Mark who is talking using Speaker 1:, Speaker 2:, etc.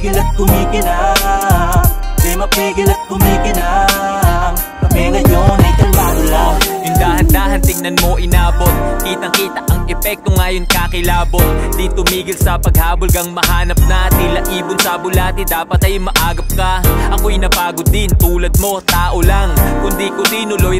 Speaker 1: mapigil at kumikinang, di mapigil at kumikinang. Kami ngayon ay kalmado lang.
Speaker 2: Yung dahan-dahan tingnan mo inabot, kitang-kita ang epekto ngayon kakilabot. Di tumigil sa paghabol gang mahanap na tila ibon sa bulati, dapat ay maagap ka. Ako'y napagod din tulad mo, tao lang, kundi ko tinuloy